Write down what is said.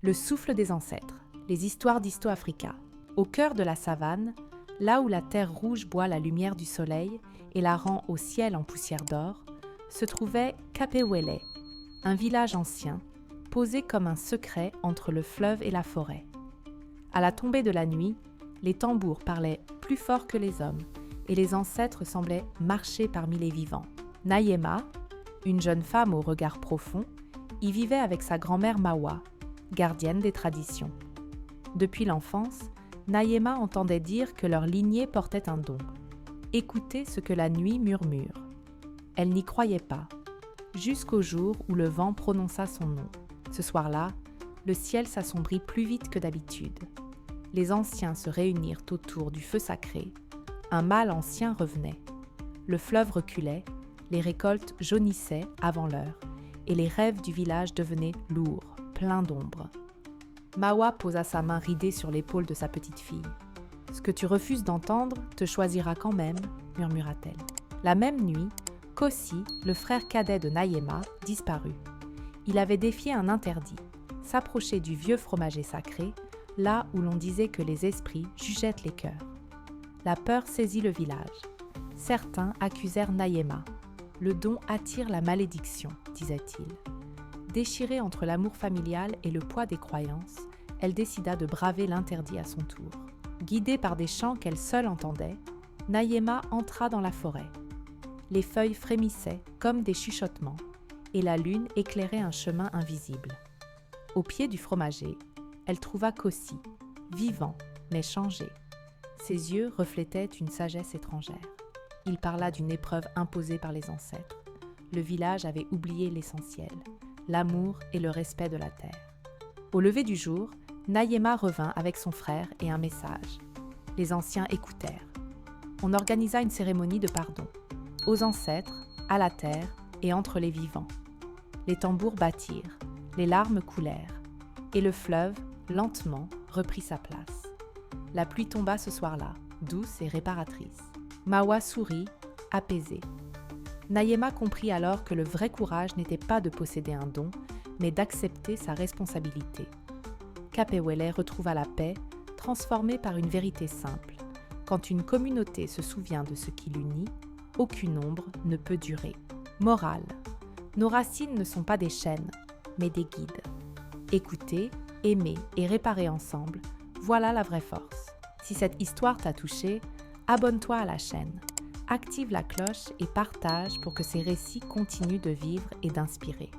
Le souffle des ancêtres, les histoires d'Histo Africa. Au cœur de la savane, là où la terre rouge boit la lumière du soleil et la rend au ciel en poussière d'or, se trouvait Kapewele, un village ancien, posé comme un secret entre le fleuve et la forêt. À la tombée de la nuit, les tambours parlaient plus fort que les hommes et les ancêtres semblaient marcher parmi les vivants. Nayema, une jeune femme au regard profond, y vivait avec sa grand-mère Mawa, gardienne des traditions. Depuis l'enfance, Nayema entendait dire que leur lignée portait un don. Écouter ce que la nuit murmure. Elle n'y croyait pas, jusqu'au jour où le vent prononça son nom. Ce soir-là, le ciel s'assombrit plus vite que d'habitude. Les anciens se réunirent autour du feu sacré. Un mâle ancien revenait. Le fleuve reculait, les récoltes jaunissaient avant l'heure, et les rêves du village devenaient lourds, pleins d'ombre. Mawa posa sa main ridée sur l'épaule de sa petite fille. « Ce que tu refuses d'entendre te choisira quand même, » murmura-t-elle. La même nuit, Kossi, le frère cadet de Nayema, disparut. Il avait défié un interdit, s'approcher du vieux fromager sacré, là où l'on disait que les esprits jugeaient les cœurs. La peur saisit le village. Certains accusèrent Nayema. « Le don attire la malédiction », disait-il. Déchirée entre l'amour familial et le poids des croyances, elle décida de braver l'interdit à son tour. Guidée par des chants qu'elle seule entendait, Nayema entra dans la forêt. Les feuilles frémissaient comme des chuchotements, et la lune éclairait un chemin invisible. Au pied du fromager, elle trouva Kossi, vivant mais changé. Ses yeux reflétaient une sagesse étrangère. Il parla d'une épreuve imposée par les ancêtres. Le village avait oublié l'essentiel, l'amour et le respect de la terre. Au lever du jour, Nayema revint avec son frère et un message. Les anciens écoutèrent. On organisa une cérémonie de pardon, aux ancêtres, à la terre et entre les vivants. Les tambours battirent, les larmes coulèrent, et le fleuve, lentement, reprit sa place. La pluie tomba ce soir-là, douce et réparatrice. Mawa sourit, apaisée. Nayema comprit alors que le vrai courage n'était pas de posséder un don, mais d'accepter sa responsabilité. Kapewele retrouva la paix, transformée par une vérité simple. Quand une communauté se souvient de ce qui l'unit, aucune ombre ne peut durer. Morale. Nos racines ne sont pas des chaînes, mais des guides. Écouter, aimer et réparer ensemble, voilà la vraie force. Si cette histoire t'a touché, abonne-toi à la chaîne, active la cloche et partage pour que ces récits continuent de vivre et d'inspirer.